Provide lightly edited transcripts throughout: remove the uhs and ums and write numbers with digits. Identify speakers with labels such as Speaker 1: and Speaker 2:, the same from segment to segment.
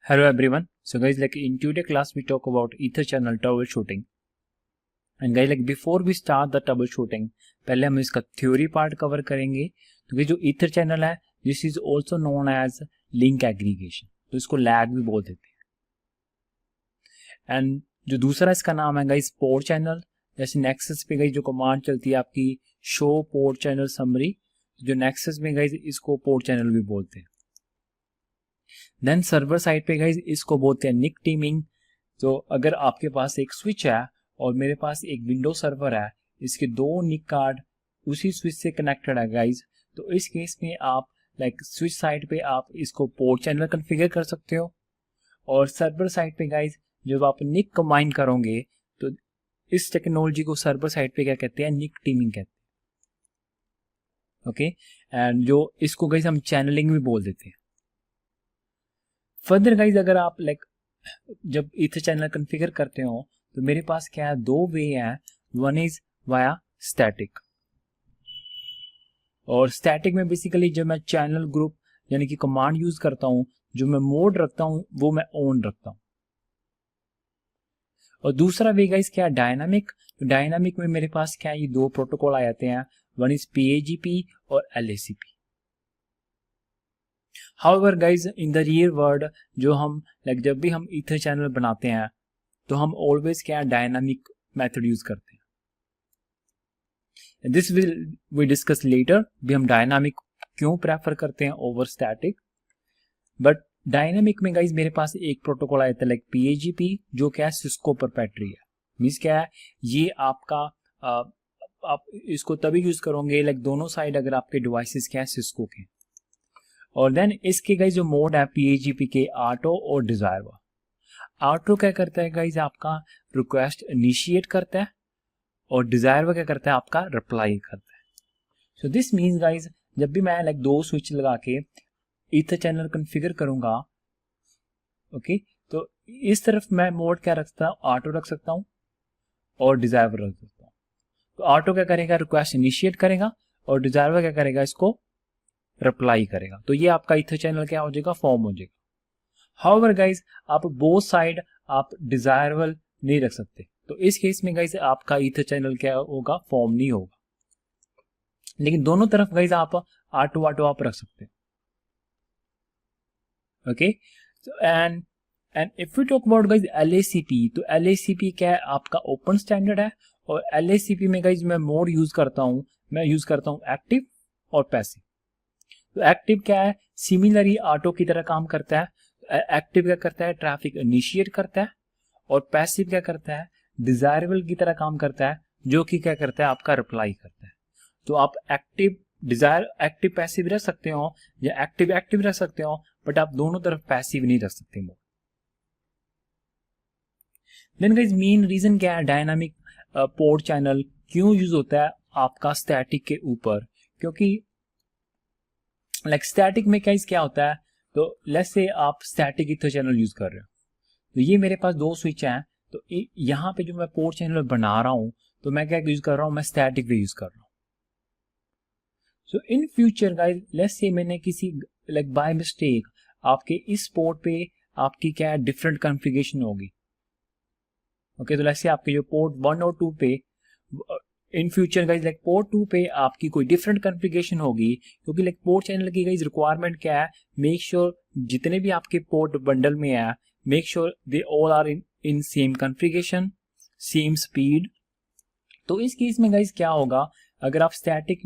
Speaker 1: Hello everyone. So guys, in today class we talk about ether channel troubleshooting. And guys, before we start the troubleshooting, पहले हम इसका theory part cover करेंगे. तो जो ether channel है, this is also known as link aggregation. तो इसको lag भी बोल देते हैं. And जो दूसरा इसका नाम है guys port channel. जैसे Nexus पे guys जो command चलती है आपकी show port channel summary. जो Nexus में guys इसको port channel भी बोलते हैं. देन सर्वर साइड पे गाइज इसको बोलते हैं निक टीमिंग. तो अगर आपके पास एक स्विच है और मेरे पास एक विंडो सर्वर है, इसके दो निक कार्ड उसी स्विच से कनेक्टेड है गाइज, तो इस केस में आप स्विच साइड पे आप इसको पोर्ट चैनल कॉन्फ़िगर कर सकते हो. और सर्वर साइड पे गाइज जब आप निक कंबाइन करोगे तो इस टेक्नोलॉजी को सर्वर साइड पे क्या कहते हैं, निक टीमिंग कहते हैं. ओके, एंड जो इसको गाइज हम चैनलिंग भी बोल देते हैं. फर्दर गाइज अगर आप जब ईथर चैनल कॉन्फ़िगर करते हो तो मेरे पास क्या है, दो वे है. वन इज वाया स्टैटिक, और स्टैटिक में बेसिकली जब मैं चैनल ग्रुप यानी कि कमांड यूज करता हूं, जो मैं मोड रखता हूं वो मैं ऑन रखता हूं. और दूसरा वे गाइज क्या है, डायनामिक. तो डायनामिक में मेरे पास क्या है, ये दो प्रोटोकॉल आ जाते हैं. वन इज PAGP और LACP. However guys, in the real world जो हम जब भी हम ईथर चैनल बनाते हैं तो हम ऑलवेज क्या डायनामिक मेथड यूज करते हैं. This will we discuss later भी हम डायनामिक क्यों प्रेफर करते हैं ओवर स्टैटिक. बट डायनामिक में गाइज मेरे पास एक प्रोटोकॉल आया था PAGP, जो क्या है सिस्को परपेट्री है. मीन्स क्या है, ये आपका आप इसको तभी यूज करोगे दोनों साइड अगर आपके डिवाइसेस क्या है सिस्को के. और देन इसके गाइज जो मोड है PAGP के ऑटो और डिजायर. ऑटो क्या करता है गाइज, आपका रिक्वेस्ट इनिशिएट करता है, और डिजायर क्या करता है, आपका रिप्लाई करता है. सो दिस मीन्स गाइज जब भी मैं दो स्विच लगा के ईथर चैनल कॉन्फ़िगर करूंगा, ओके, तो इस तरफ मैं मोड क्या रख सकता हूँ, ऑटो रख सकता हूँ और डिजायर रख सकता हूँ. तो ऑटो क्या करेगा, रिक्वेस्ट इनिशिएट करेगा, और डिजायर क्या करेगा, इसको रिप्लाई करेगा. तो ये आपका ईथर चैनल क्या हो जाएगा, फॉर्म हो जाएगा. हाउएवर गाइज आप बोथ साइड आप डिजायरेबल नहीं रख सकते, तो इस केस में गाइज आपका ईथर चैनल क्या होगा, फॉर्म नहीं होगा. लेकिन दोनों तरफ गाइज आप ऑटो आप रख सकते हैं. Okay, and if you talk about guys LACP, तो LACP क्या है, आपका ओपन स्टैंडर्ड है. और LACP में गाइज मैं मोड यूज करता हूं, मैं यूज करता हूं एक्टिव और पैसिव. तो एक्टिव क्या है, सिमिलरली ऑटो की तरह काम करता है. एक्टिव क्या करता है, ट्रैफिक इनिशिएट करता है, और पैसिव क्या करता है, डिजायरेबल की तरह काम करता है, जो कि क्या करता है, आपका रिप्लाई करता है. तो आप एक्टिव पैसिव रख सकते हो या एक्टिव रख सकते हो, बट आप दोनों तरफ पैसिव नहीं रख सकते. देन गाइस मेन रीजन क्या है, डायनामिक पोर्ट चैनल क्यों यूज होता है आपका स्टैटिक के ऊपर, क्योंकि स्टैटिक में क्या होता है, तो लेट्स से आप स्टैटिक ईथर चैनल यूज कर रहे हो, तो ये मेरे पास दो स्विच हैं. तो यहाँ पे जो मैं पोर्ट चैनल बना रहा हूँ, तो मैं क्या यूज कर रहा हूँ, मैं स्टैटिक वे यूज कर रहा हूँ. So in future guys let's say मैंने किसी बाय मिस्टेक आपके इस पोर्ट पे आपकी क्या है, डिफरेंट कॉन्फ़िगरेशन होगी. ओके, तो लेट्स से आपके जो पोर्ट 1 और 2 पे इन फ्यूचर गाइज पोर्ट 2 पे आपकी कोई डिफरेंट कॉन्फ़िगरेशन होगी, क्योंकि पोर्ट चैनल की गाइज रिक्वायरमेंट क्या है, मेक श्योर जितने भी आपके पोर्ट बंडल में है, make sure they all are in same configuration, same speed. तो इस केस में गाइज क्या होगा, अगर आप स्टैटिक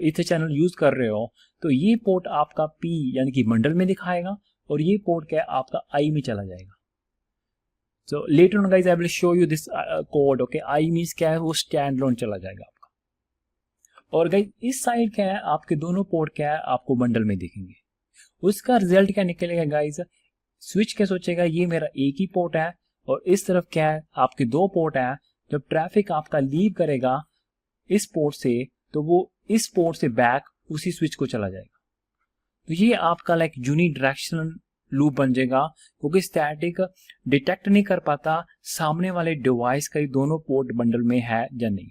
Speaker 1: ईथर चैनल यूज कर रहे हो, तो ये पोर्ट आपका P यानी कि बंडल में दिखाएगा, और ये पोर्ट क्या है, आपका I में चला जाएगा. So later on guys I will show you this code. Okay, I means क्या है, वो स्टैंड लोन चला जाएगा आपका. और गाइज इस साइड क्या है, आपके दोनों पोर्ट क्या है, आपको बंडल में दिखेंगे. उसका रिजल्ट क्या निकलेगा गाइज, स्विच क्या सोचेगा, ये मेरा एक ही पोर्ट है, और इस तरफ क्या है, आपके दो पोर्ट है. जब ट्रैफिक आपका लीव करेगा इस पोर्ट से, तो वो इस पोर्ट से बैक उसी स्विच को चला जाएगा. तो ये आपका यूनिडायरेक्शनल लूप बन जाएगा, क्योंकि स्टैटिक डिटेक्ट नहीं कर पाता सामने वाले डिवाइस का दोनों पोर्ट बंडल में है या नहीं.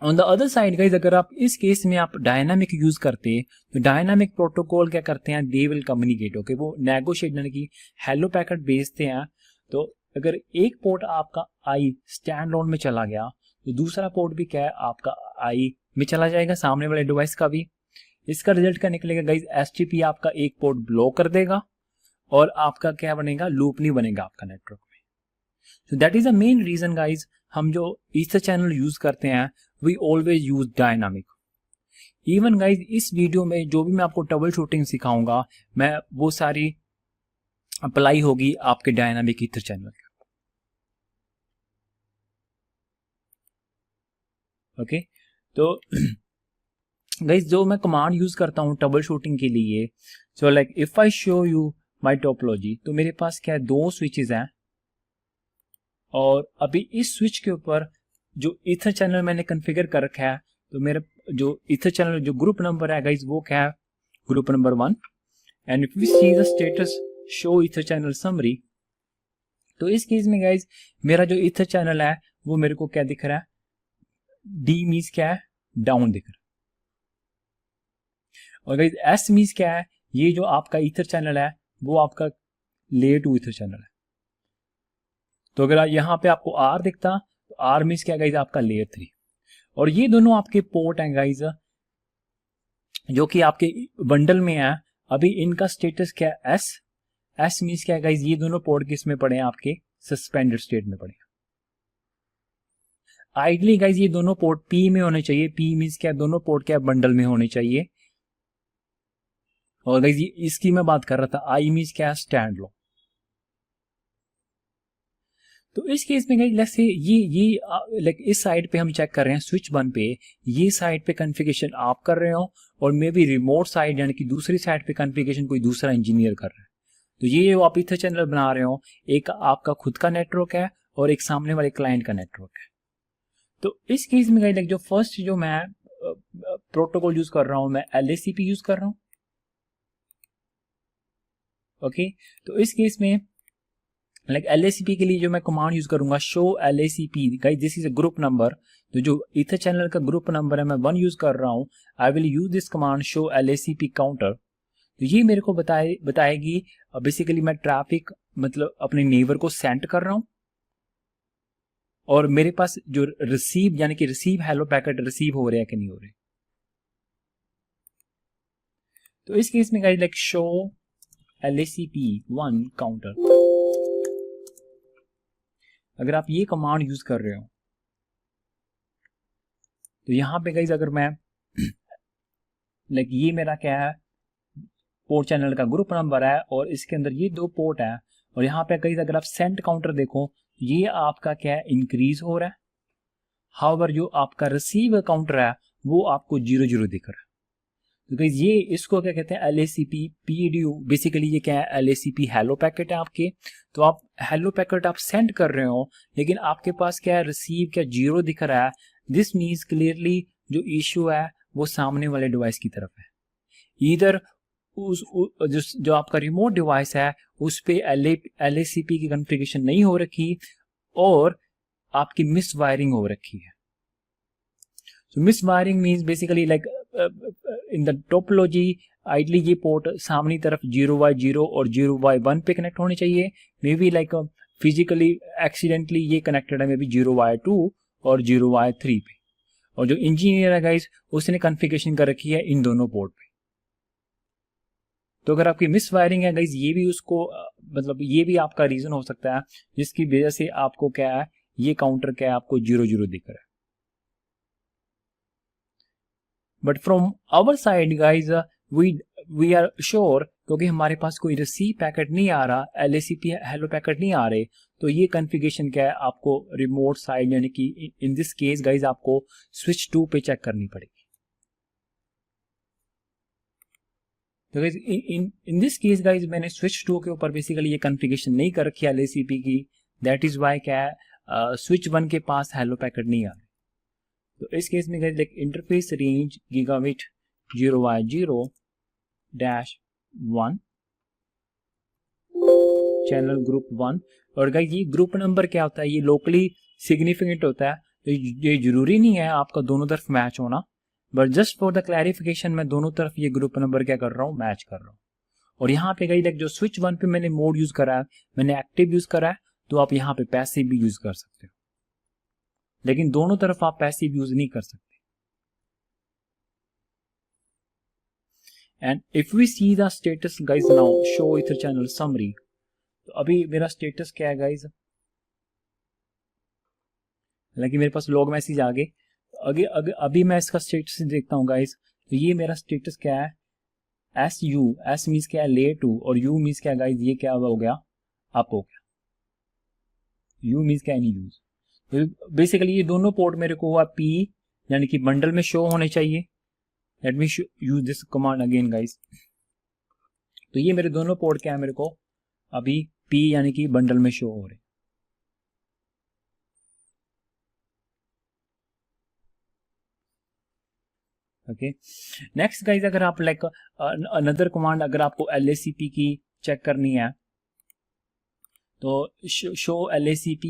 Speaker 1: On the other side guys, अगर आप इस केस में आप डायनामिक यूज करते हैं तो डायनामिक प्रोटोकॉल क्या करते हैं, दे विल कम्युनिकेट, ओके, वो नेगोशिएट यानी कि हेलो पैकेट भेजते हैं। तो अगर एक पोर्ट आपका आई स्टैंड लोन में चला गया तो दूसरा पोर्ट भी क्या है आपका आई में चला जाएगा, सामने वाले डिवाइस का भी। इसका रिजल्ट क्या निकलेगा गाइज, एसटीपी आपका एक पोर्ट ब्लॉक कर देगा और आपका क्या बनेगा, लूप नहीं बनेगा आपका नेटवर्क में। So that is the main reason guys, हम जो ईथर चैनल यूज करते हैं we always use dynamic. Even guys इस वीडियो में जो भी मैं आपको ट्रबल शूटिंग सिखाऊंगा, मैं वो सारी अप्लाई होगी आपके डायनामिक ईथर चैनल के। ओके, तो गाइज जो मैं कमांड यूज करता हूँ ट्रबल शूटिंग के लिए, so like if I show you my topology, तो मेरे पास क्या है, दो स्विचेस हैं और अभी इस स्विच के ऊपर जो ईथर चैनल मैंने कॉन्फ़िगर कर रखा है, तो मेरे जो ईथर चैनल जो ग्रुप नंबर है गाइज वो क्या है, group number 1। And if we see the status show ether channel summary, तो इस केस में गाइज मेरा जो ईथर चैनल है वो मेरे को क्या दिख रहा है, डी मीन्स क्या है, डाउन दिख रहा है। और गाइज एस मीन्स क्या है, ये जो आपका ईथर चैनल है वो आपका लेयर 2 ईथर चैनल है। तो अगर यहाँ पे आपको आर दिखता तो आर मीन्स क्या गाइज, आपका लेयर 3। और ये दोनों आपके पोर्ट हैं गाइज जो कि आपके बंडल में है। अभी इनका स्टेटस क्या है, एस। एस मीन्स क्या है गाइज, ये दोनों पोर्ट किस में पड़े हैं, आपके सस्पेंडेड स्टेट में पड़े हैं। आइडली गाइज ये दोनों पोर्ट पी में होने चाहिए। पी मीन्स क्या, दोनों पोर्ट क्या बंडल में होने चाहिए। और गाइज इसकी मैं बात कर रहा था, आई मीन्स क्या, स्टैंड लो। तो इस केस में गाइज लेट्स से ये लाइक इस साइड पे हम चेक कर रहे हैं स्विच 1 पे, ये साइड पे कॉन्फ़िगरेशन आप कर रहे हो और मे बी रिमोट साइड यानी कि दूसरी साइड पे कॉन्फ़िगरेशन कोई दूसरा इंजीनियर कर रहा है। तो ये जो आप ईथर चैनल बना रहे हो, एक आपका खुद का नेटवर्क है और एक सामने वाले क्लाइंट का नेटवर्क है। तो इस केस में गाइज जो फर्स्ट जो मैं प्रोटोकॉल यूज कर रहा हूं, मैं LACP यूज कर रहा हूं। ओके, तो इस केस में लाइक LACP के लिए जो मैं कमांड यूज करूंगा, show LACP guys, this is a group number. तो जो ईथर चैनल का ग्रुप नंबर है मैं 1 यूज कर रहा हूं। I will use this command show LACP counter. तो ये मेरे को बताएगी बेसिकली मैं ट्रैफिक मतलब अपने नेबर को सेंड कर रहा हूं और मेरे पास जो रिसीव यानी कि रिसीव हेलो पैकेट रिसीव हो रहे हैं कि नहीं हो रहे। तो इस केस में guys like show LACP 1 counter, अगर आप ये कमांड यूज कर रहे हो तो यहां पे गाइज अगर मैं लाइक ये मेरा क्या है, पोर्ट चैनल का ग्रुप नंबर है और इसके अंदर ये 2 पोर्ट है और यहाँ पे गाइज अगर आप सेंड काउंटर देखो, ये आपका क्या है, इंक्रीज हो रहा है। हाउएवर जो आपका रिसीव काउंटर है वो आपको 0 दिख रहा है। तो गाइज ये इसको क्या कहते हैं, LACP PDU। बेसिकली ये क्या है, LACP हेलो पैकेट है आपके। तो आप हेलो पैकेट आप सेंड कर रहे हो लेकिन आपके पास क्या है, रिसीव क्या 0 दिख रहा है। दिस मीन्स क्लियरली जो इश्यू है वो सामने वाले डिवाइस की तरफ है। इधर जो आपका रिमोट डिवाइस है उस पे LACP की कॉन्फ़िगरेशन नहीं हो रखी और आपकी मिस वायरिंग हो रखी है। So miswiring means basically like in the topology ideally ये पोर्ट सामने तरफ 0y0 और 0y1 पे कनेक्ट होने चाहिए। Maybe like physically accidentally ये कनेक्टेड है मे बी 0y2 और 0y3 पे। और जो इंजीनियर है गाइस उसने कॉन्फ़िगरेशन कर रखी है इन दोनों पोर्ट पे। तो अगर आपकी मिस वायरिंग है गाइस, ये भी उसको मतलब ये भी आपका रीजन हो सकता है जिसकी वजह से आपको क्या है, ये काउंटर क्या है, आपको 0 दिख रहा है। But from our side guys we are sure, क्योंकि हमारे पास कोई रिसीव पैकेट नहीं आ रहा, LACP हेलो पैकेट नहीं आ रहे, तो ये कॉन्फ़िगरेशन क्या है, आपको रिमोट साइड यानी कि इन दिस केस गाइज आपको स्विच 2 पे चेक करनी पड़ेगी। तो guys in this case guys मैंने स्विच 2 के ऊपर बेसिकली ये कॉन्फ़िगरेशन नहीं कर रखी है LACP की। दैट इज वाई क्या है, स्विच 1 के पास हेलो पैकेट नहीं आ रहा। तो इस केस में guys like interface range gigabit 0y0-1 channel group 1। और गाइज ये ग्रुप नंबर क्या होता है, ये लोकली सिग्निफिकेंट होता है तो ये जरूरी नहीं है आपका दोनों तरफ मैच होना, but just for the clarification मैं दोनों तरफ ये ग्रुप नंबर क्या कर रहा हूँ, मैच कर रहा हूँ। और यहाँ पे गाइस जो स्विच 1 पे मैंने मोड यूज करा है, मैंने एक्टिव यूज करा है, तो आप यहाँ पे पैसिव भी यूज कर सकते हो, लेकिन दोनों तरफ आप पैसिव यूज नहीं कर सकते। And if we see the status guys now, show ether channel summary, तो अभी मेरा स्टेटस क्या है गाइस, हालांकि मेरे पास लॉग मैसेज आ गए, अभी मैं इसका स्टेटस देखता हूँ गाइस, तो ये मेरा स्टेटस क्या है, एस यू, एस मीन्स क्या है ले टू, और यू मीन्स क्या गाइस, ये क्या हो गया, अप हो गया, यू मीन्स क्या नहीं यूज। तो बेसिकली ये दोनों पोर्ट मेरे को हुआ पी, यानी कि बंडल में शो होने चाहिए। Let me use this command again guys. तो ये मेरे दोनों पोर्ट क्या है, मेरे को अभी पी यानी कि बंडल में शो हो रहे। ओके, नेक्स्ट गाइस, अगर आप लाइक अनदर कमांड, अगर आपको LACP की चेक करनी है, तो show LACP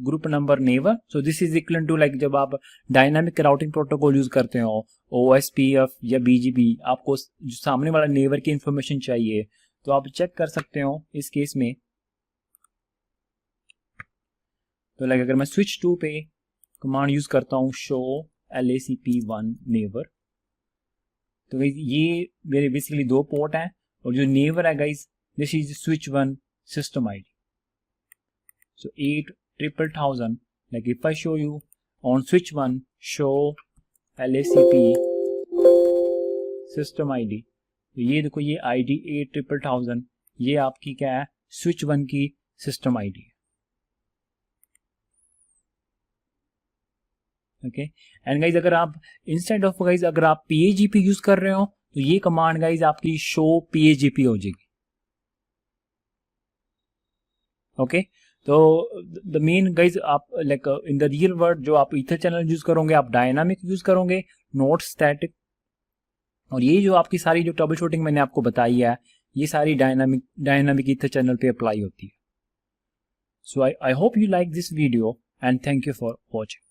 Speaker 1: group number never, so this is equal to like जब आप डायनामिक राउटिंग प्रोटोकॉल यूज करते हो, OSPF या BGP, आपको जो सामने वाला नेवर की इंफॉर्मेशन चाहिए, तो आप चेक कर सकते हो इस केस में। तो लाइक अगर मैं स्विच 2 पे कमांड यूज करता हूँ शो LACP1 नेवर, तो गाइस ये मेरे बेसिकली दो पोर्ट हैं, और जो नेवर है guys, this is switch 1 system ID। So 8,000, like if I show you on switch 1 show LACP system ID, तो ये देखो ये ID 8,000, ये आपकी क्या है, switch 1 की system ID है। ओके, एंड गाइज अगर आप इंस्टेड ऑफ गाइज अगर आप PAGP यूज कर रहे हो, तो ये कमांड गाइज आपकी शो PAGP हो जाएगी। ओके, तो द मेन गाइज आप like in the real world जो आप ईथर चैनल यूज करोगे, आप डायनामिक यूज करोगे, नॉट स्टैटिक। और ये जो आपकी सारी जो ट्रबल शूटिंग मैंने आपको बताई है, ये सारी डायनामिक ईथर चैनल पे अप्लाई होती है। So I hope you like this video and thank you for watching.